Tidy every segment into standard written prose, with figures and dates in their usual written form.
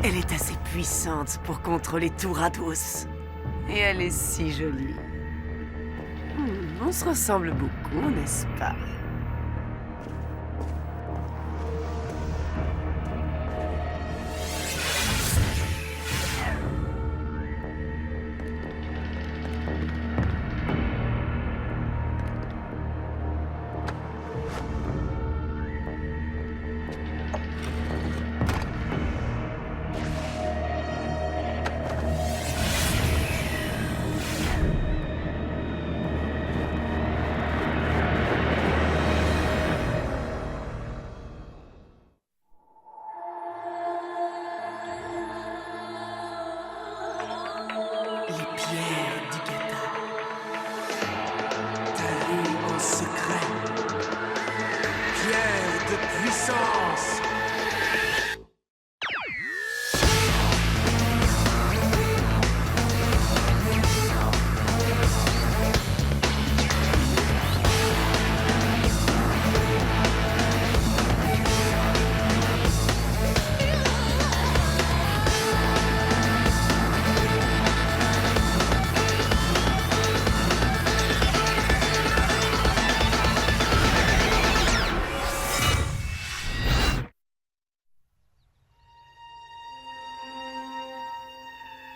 Elle est assez puissante pour contrôler tout Rados. Et elle est si jolie. On se ressemble beaucoup, n'est-ce pas? Pierre d'Igata. Taillée en secret. Pierre de puissance.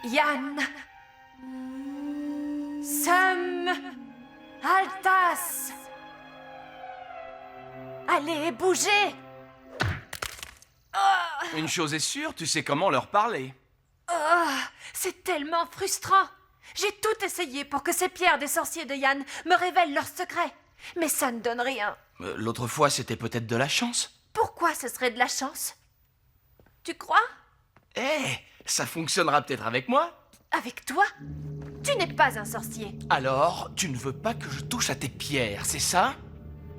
Yann, Sam, Altas. Allez, bougez. Une chose est sûre, tu sais comment leur parler. C'est tellement frustrant. J'ai tout essayé pour que ces pierres des sorciers de Yann me révèlent leurs secrets. Mais ça ne donne rien. L'autre fois, c'était peut-être de la chance. Pourquoi ce serait de la chance? Tu crois? Ça fonctionnera peut-être avec moi. Avec toi? Tu n'es pas un sorcier. Alors, tu ne veux pas que je touche à tes pierres, c'est ça?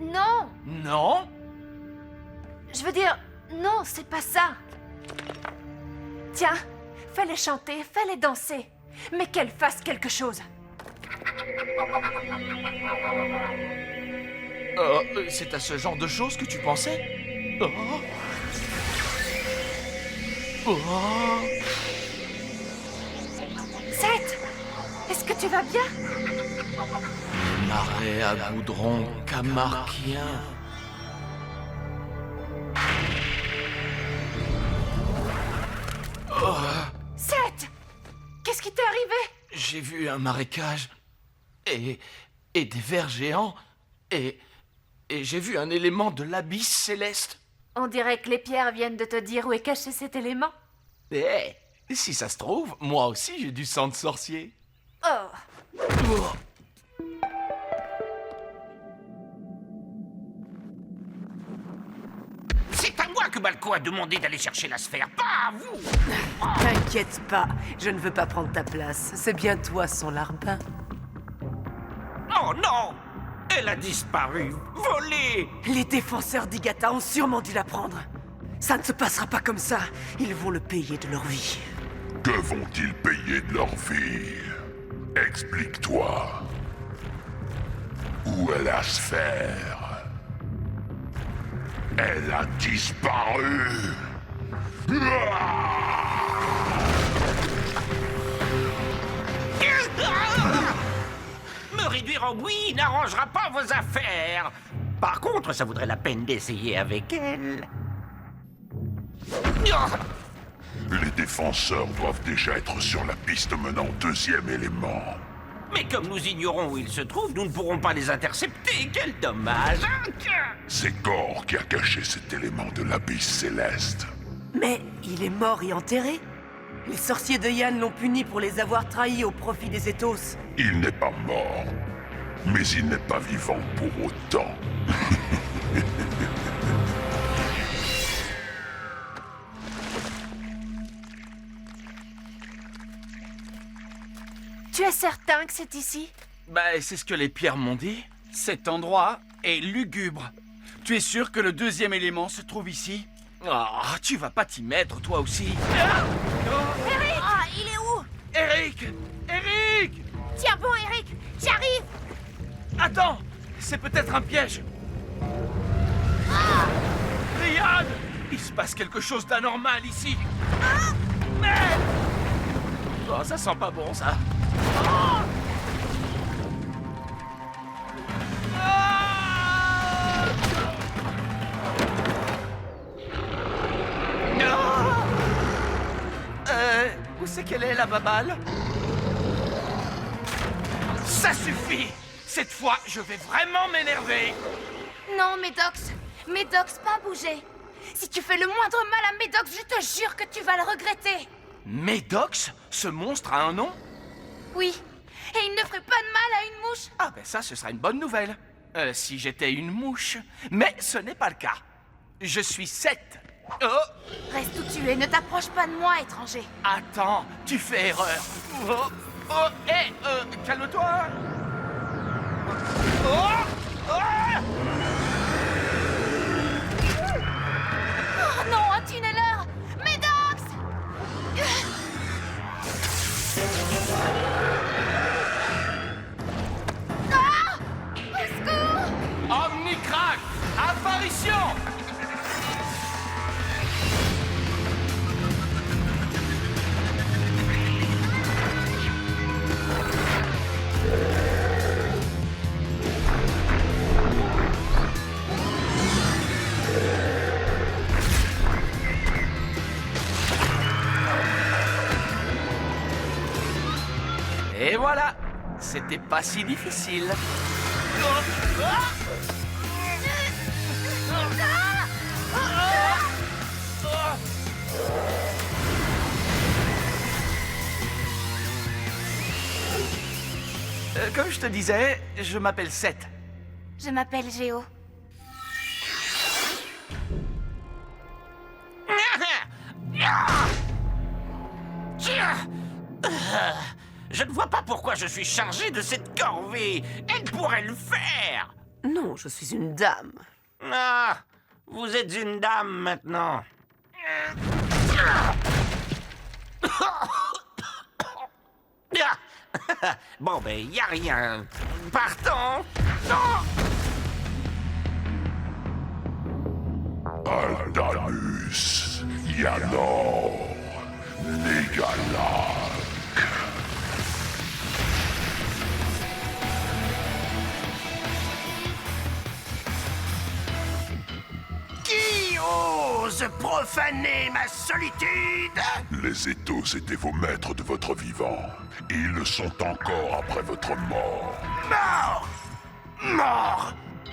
Non. Non? Je veux dire, non, c'est pas ça. Tiens, fais-les chanter, fais-les danser. Mais qu'elles fassent quelque chose. C'est à ce genre de choses que tu pensais? Seth, est-ce que tu vas bien? Marais à goudron camarquien. Seth, qu'est-ce qui t'est arrivé? J'ai vu un marécage et des vers géants et j'ai vu un élément de l'abysse céleste. On dirait que les pierres viennent de te dire où est caché cet élément. Si ça se trouve, moi aussi j'ai du sang de sorcier. C'est à moi que Balco a demandé d'aller chercher la sphère, pas à vous. T'inquiète pas, je ne veux pas prendre ta place. C'est bien toi son larbin. Oh non! Elle a disparu, volée. Les défenseurs d'Igata ont sûrement dû la prendre. Ça ne se passera pas comme ça. Ils vont le payer de leur vie. Que vont-ils payer de leur vie? Explique-toi. Où est la sphère? Elle a disparu. Me réduire en bouillie n'arrangera pas vos affaires. Par contre, ça vaudrait la peine d'essayer avec elle. Les défenseurs doivent déjà être sur la piste menant au deuxième élément. Mais comme nous ignorons où ils se trouvent, nous ne pourrons pas les intercepter. Quel dommage, hein? C'est Gore qui a caché cet élément de l'abysse céleste. Mais il est mort et enterré. Les sorciers de Yann l'ont puni pour les avoir trahis au profit des Ethos. Il n'est pas mort, mais il n'est pas vivant pour autant. Tu es certain que c'est ici? C'est ce que les pierres m'ont dit. Cet endroit est lugubre. Tu es sûr que le deuxième élément se trouve ici? Tu vas pas t'y mettre, toi aussi. Eric! Il est où? Eric! Eric! Tiens bon, Eric, j'arrive! Attends! C'est peut-être un piège. Ryan! Il se passe quelque chose d'anormal ici. ça sent pas bon, ça. Où c'est qu'elle est, la babale? Ça suffit! Cette fois, je vais vraiment m'énerver! Non, Médox. Médox, pas bouger. Si tu fais le moindre mal à Médox, je te jure que tu vas le regretter. Médox? Ce monstre a un nom? Oui. Et il ne ferait pas de mal à une mouche. Ah ben ça, ce sera une bonne nouvelle. Si j'étais une mouche. Mais ce n'est pas le cas. Je suis Seth. Oh! Reste où tu es, ne t'approche pas de moi, étranger. Attends, tu fais erreur. Oh! Oh! Hé! Calme-toi! Oh! Oh! Oh non, un tunneleur! Médox! Ah! Au secours! Omnicrack! Apparition! Et voilà! C'était pas si difficile. Comme je te disais, je m'appelle Seth. Je m'appelle Géo. Je ne vois pas pourquoi je suis chargé de cette corvée. Elle pourrait le faire. Non, je suis une dame. Ah, vous êtes une dame maintenant. Bon, ben, y a rien. Partons. Aldanus, Yanor, Négalak. Qui ose profaner ma solitude? Les éthos étaient vos maîtres de votre vivant. Et ils le sont encore après votre mort. Mort! Mort!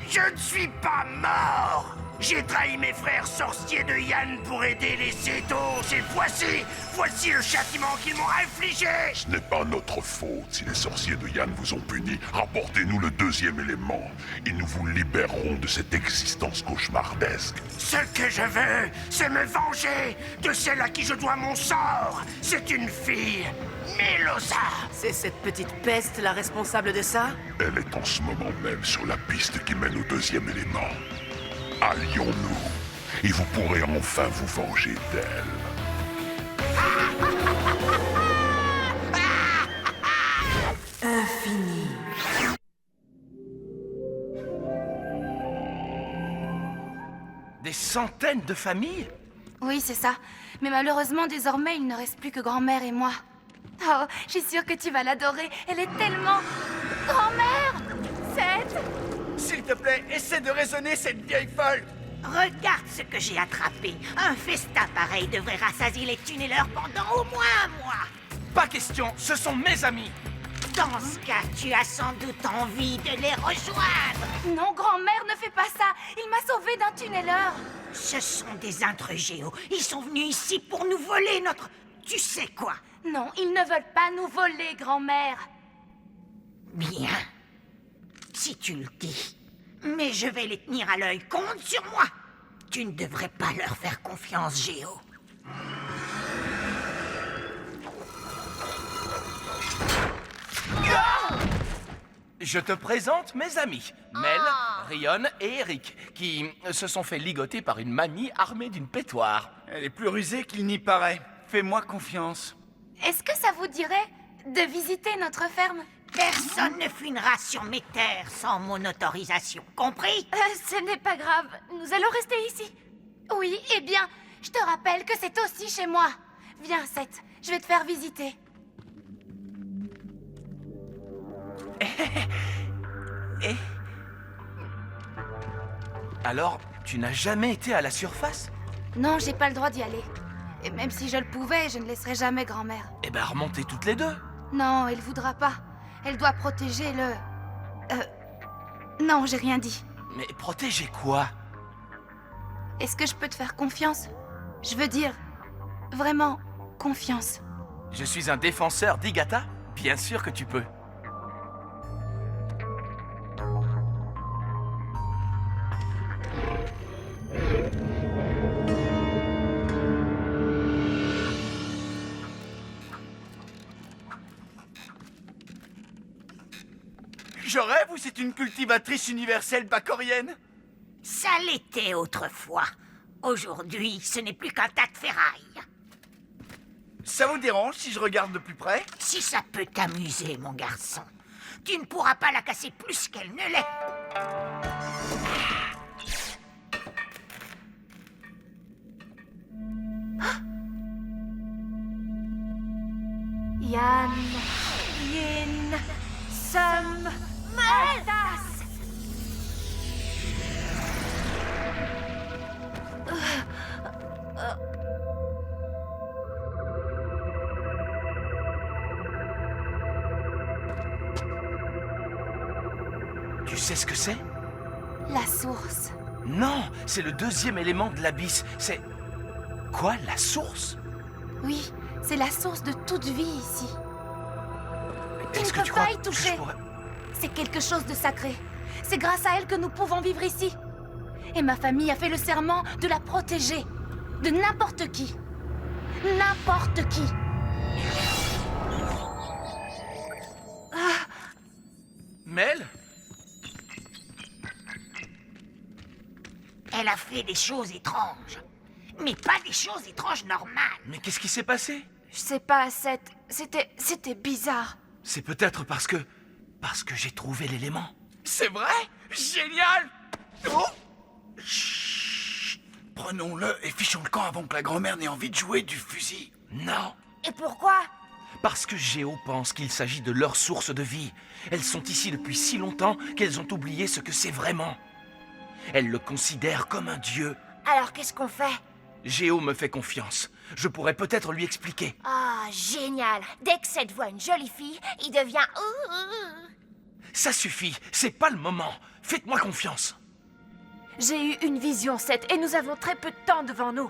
Je ne suis pas mort! J'ai trahi mes frères sorciers de Yann pour aider les Cétos, et voici le châtiment qu'ils m'ont infligé! Ce n'est pas notre faute si les sorciers de Yann vous ont puni. Rapportez-nous le deuxième élément, et nous vous libérerons de cette existence cauchemardesque. Ce que je veux, c'est me venger de celle à qui je dois mon sort! C'est une fille, Melosa! C'est cette petite peste la responsable de ça? Elle est en ce moment même sur la piste qui mène au deuxième élément. Allions-nous, et vous pourrez enfin vous venger d'elle. Infini. Des centaines de familles? Oui, c'est ça. Mais malheureusement, désormais, il ne reste plus que grand-mère et moi. Oh, je suis sûre que tu vas l'adorer. Elle est tellement... Grand-mère! Seth! S'il te plaît, essaie de raisonner cette vieille folle! Regarde ce que j'ai attrapé. Un festin pareil devrait rassasier les tunneleurs pendant au moins un mois. Pas question, ce sont mes amis! Dans ce cas, tu as sans doute envie de les rejoindre. Non, grand-mère, ne fais pas ça. Il m'a sauvée d'un tunneleur. Ce sont des intrus géo. Ils sont venus ici pour nous voler notre... Tu sais quoi? Non, ils ne veulent pas nous voler, grand-mère. Bien. Si tu le dis. Mais je vais les tenir à l'œil. Compte sur moi. Tu ne devrais pas leur faire confiance, Géo. Je te présente mes amis, Mel, Rion et Eric, qui se sont fait ligoter par une mamie armée d'une pétoire. Elle est plus rusée qu'il n'y paraît. Fais-moi confiance. Est-ce que ça vous dirait de visiter notre ferme? Personne ne fouinera sur mes terres sans mon autorisation. Compris? Ce n'est pas grave. Nous allons rester ici. Oui, eh bien, je te rappelle que c'est aussi chez moi. Viens, Seth, je vais te faire visiter. Et... Alors, tu n'as jamais été à la surface? Non, j'ai pas le droit d'y aller. Et même si je le pouvais, je ne laisserai jamais grand-mère. Eh ben, remontez toutes les deux. Non, elle voudra pas. Elle doit protéger le... Non, j'ai rien dit. Mais protéger quoi? Est-ce que je peux te faire confiance? Je veux dire, vraiment, confiance. Je suis un défenseur d'Igata? Bien sûr que tu peux. Je rêve ou c'est une cultivatrice universelle bacorienne? Ça l'était autrefois. Aujourd'hui, ce n'est plus qu'un tas de ferraille. Ça vous dérange si je regarde de plus près? Si ça peut t'amuser, mon garçon, tu ne pourras pas la casser plus qu'elle ne l'est. Yann, Yin, Sum, Aldas. Tu sais ce que c'est? La source. Non, c'est le deuxième élément de l'abysse. C'est... Quoi, la source? Oui, c'est la source de toute vie ici. Tu Est-ce ne que peux tu pas crois y que toucher. je pourrais... C'est quelque chose de sacré. C'est grâce à elle que nous pouvons vivre ici. Et ma famille a fait le serment de la protéger. De n'importe qui. N'importe qui. Mel? Elle a fait des choses étranges. Mais pas des choses étranges normales. Mais qu'est-ce qui s'est passé? Je sais pas, c'était bizarre. C'est peut-être parce que j'ai trouvé l'élément. C'est vrai? Génial! Oh! Chut! Prenons-le et fichons le camp avant que la grand-mère n'ait envie de jouer du fusil. Non, Et pourquoi? parce que Géo pense qu'il s'agit de leur source de vie. Elles sont ici depuis si longtemps qu'elles ont oublié ce que c'est vraiment. Elles le considèrent comme un dieu. Alors qu'est-ce qu'on fait? Géo me fait confiance. Je pourrais peut-être lui expliquer. Ah, génial. Dès que Seth voit une jolie fille, il devient... Ça suffit, c'est pas le moment. Faites-moi confiance. J'ai eu une vision, Seth, et nous avons très peu de temps devant nous.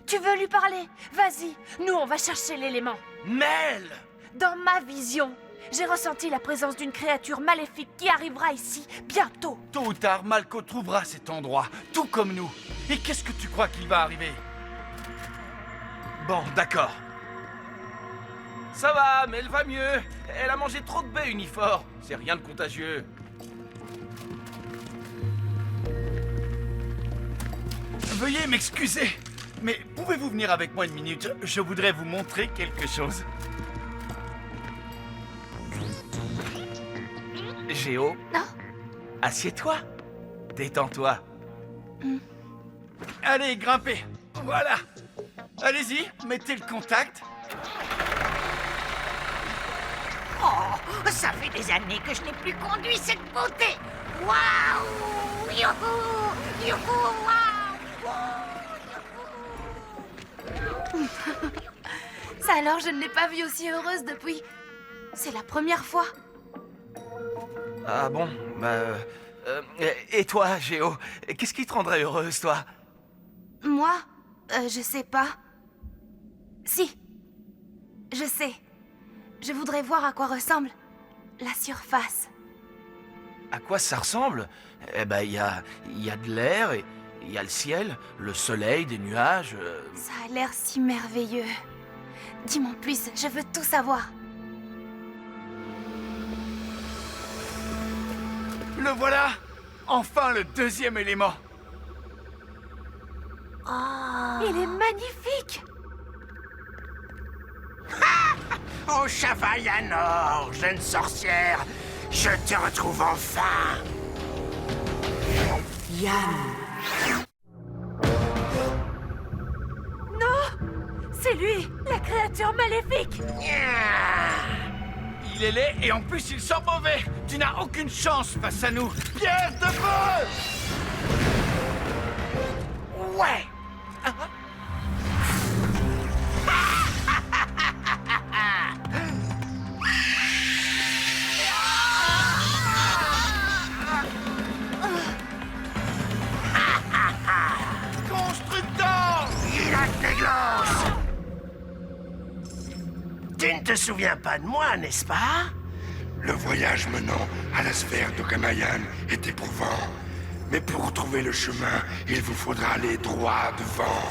Tu veux lui parler? Vas-y, nous on va chercher l'élément. Mel! Dans ma vision, j'ai ressenti la présence d'une créature maléfique qui arrivera ici bientôt. Tôt ou tard, Malko trouvera cet endroit, tout comme nous. Et qu'est-ce que tu crois qu'il va arriver? Bon, d'accord. Ça va, mais elle va mieux. Elle a mangé trop de baies uniformes. C'est rien de contagieux. Veuillez m'excuser, mais pouvez-vous venir avec moi une minute? Je voudrais vous montrer quelque chose. Géo? Non. Assieds-toi. Détends-toi. Allez, grimpez. Voilà. Allez-y, mettez le contact. Oh, ça fait des années que je n'ai plus conduit cette beauté. Waouh! Youhou! Youhou! Waouh! Ça alors, je ne l'ai pas vue aussi heureuse depuis... C'est la première fois. Ah bon? Et toi, Géo? Qu'est-ce qui te rendrait heureuse, toi? Moi, je sais pas. Si. Je sais. Je voudrais voir à quoi ressemble la surface. À quoi ça ressemble? Eh ben, il y a de l'air, et il y a le ciel, le soleil, des nuages... Ça a l'air si merveilleux. Dis-moi plus, je veux tout savoir. Le voilà. Enfin le deuxième élément. Il est magnifique! Oh, Chavaillanor, jeune sorcière, je te retrouve enfin. C'est lui, la créature maléfique! Il il est laid et en plus il sent mauvais. Tu n'as aucune chance face à nous. Pierre de feu! Ouais. Constructeur! Néglos! Tu ne te souviens pas de moi, n'est-ce pas? Le voyage menant à la sphère d'Okamayan est éprouvant. Mais pour trouver le chemin, il vous faudra aller droit devant.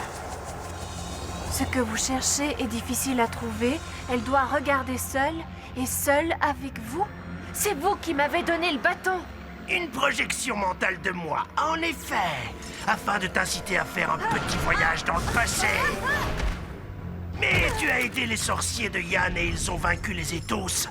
Ce que vous cherchez est difficile à trouver. Elle doit regarder seule, et seule avec vous. C'est vous qui m'avez donné le bâton. Une projection mentale de moi, en effet, afin de t'inciter à faire un petit voyage dans le passé. Mais tu as aidé les sorciers de Yann et ils ont vaincu les Ethos.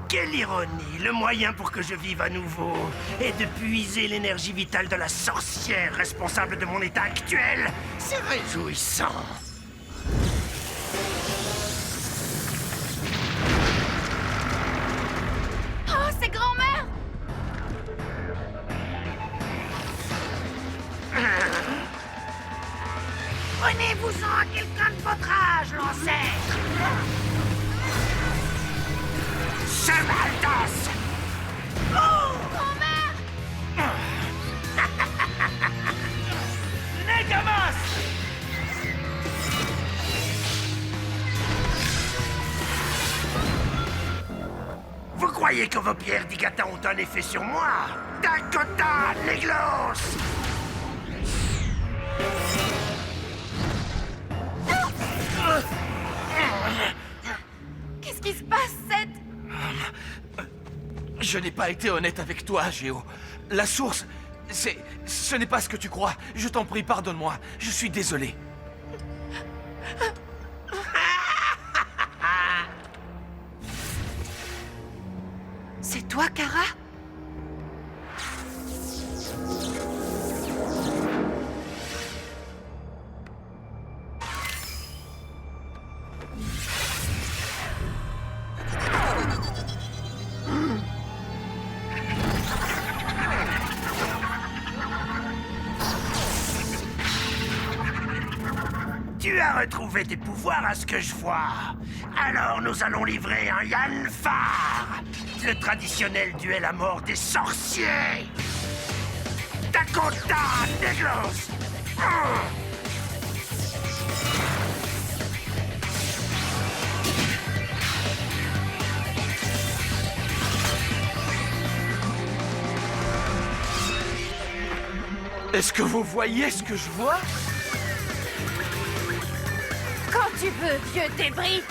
Quelle ironie! Le moyen pour que je vive à nouveau est de puiser l'énergie vitale de la sorcière responsable de mon état actuel. C'est réjouissant. Oh, c'est grand-mère! Prenez-vous-en à quelqu'un de votre âge, l'ancêtre! Samaldas! Oh! Grand-mère! Negamas! Vous croyez que vos pierres d'Igata ont un effet sur moi? Dakota Neglos! Qu'est-ce qui se passe, Seth? Je n'ai pas été honnête avec toi, Géo. La source, ce n'est pas ce que tu crois. Je t'en prie, pardonne-moi. Je suis désolé. C'est toi, Kara? Tu as retrouvé tes pouvoirs à ce que je vois. Alors nous allons livrer un Yanfar, le traditionnel duel à mort des sorciers. Dakota Neglos! Est-ce que vous voyez ce que je vois? Quand tu veux, vieux débris!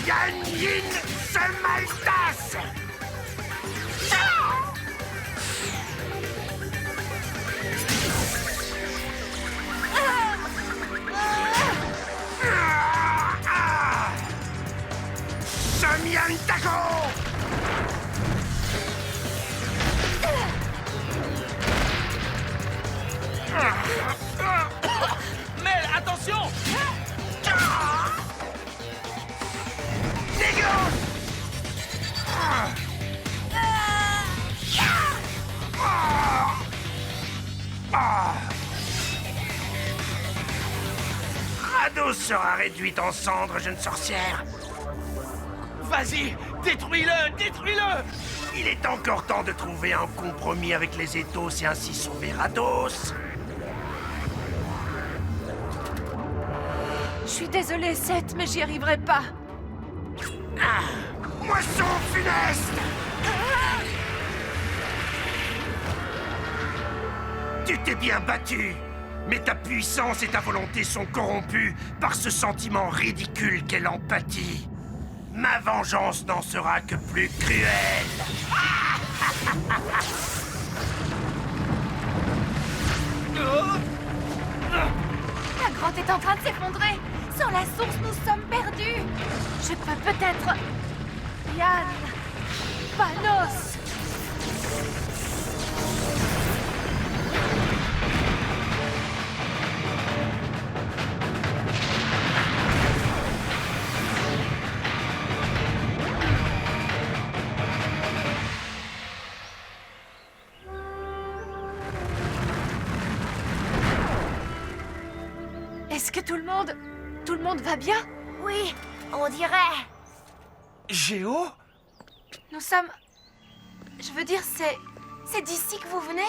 Yan Yin Semaltas! Samyan Taco! Mel, attention! Neglos! Rados sera réduite en cendres, jeune sorcière. Vas-y, détruis-le, détruis-le! Il est encore temps de trouver un compromis avec les Ethos et ainsi sauver Rados. Je suis désolée, Seth, mais j'y arriverai pas. Moisson funeste! Tu t'es bien battu, mais ta puissance et ta volonté sont corrompues par ce sentiment ridicule qu'est l'empathie. Ma vengeance n'en sera que plus cruelle. La grotte est en train de s'effondrer. Sans la source, nous sommes perdus. Je peux peut-être... Yann... Panos... le monde va bien? Oui, on dirait. Géo? Nous sommes... Je veux dire, c'est d'ici que vous venez?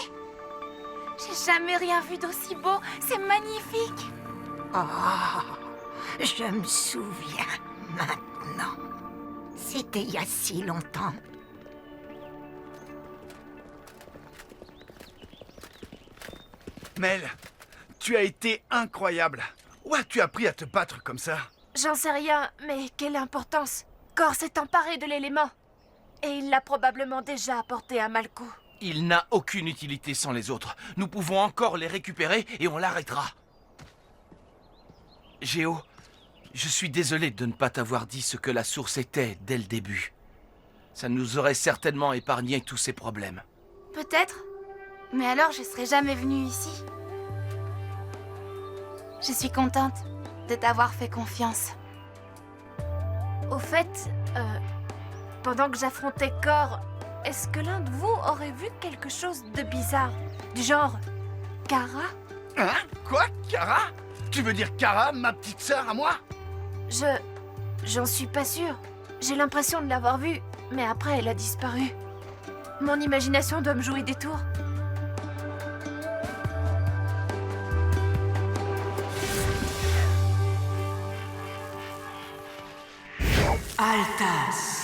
J'ai jamais rien vu d'aussi beau. C'est magnifique. Oh, je me souviens maintenant. C'était il y a si longtemps. Mel, tu as été incroyable. Où as-tu appris à te battre comme ça? J'en sais rien, mais quelle importance. Cor s'est emparé de l'élément. Et il l'a probablement déjà apporté à Malko. Il n'a aucune utilité sans les autres. Nous pouvons encore les récupérer et on l'arrêtera. Géo, je suis désolé de ne pas t'avoir dit ce que la source était dès le début. Ça nous aurait certainement épargné tous ces problèmes. Peut-être. Mais alors, je serais jamais venue ici. Je suis contente de t'avoir fait confiance. Au fait, pendant que j'affrontais Cor, est-ce que l'un de vous aurait vu quelque chose de bizarre? Du genre... Kara? Hein? Quoi? Kara? Tu veux dire Kara, ma petite sœur à moi? J'en suis pas sûre. J'ai l'impression de l'avoir vue, mais après elle a disparu. Mon imagination doit me jouer des tours. Altas.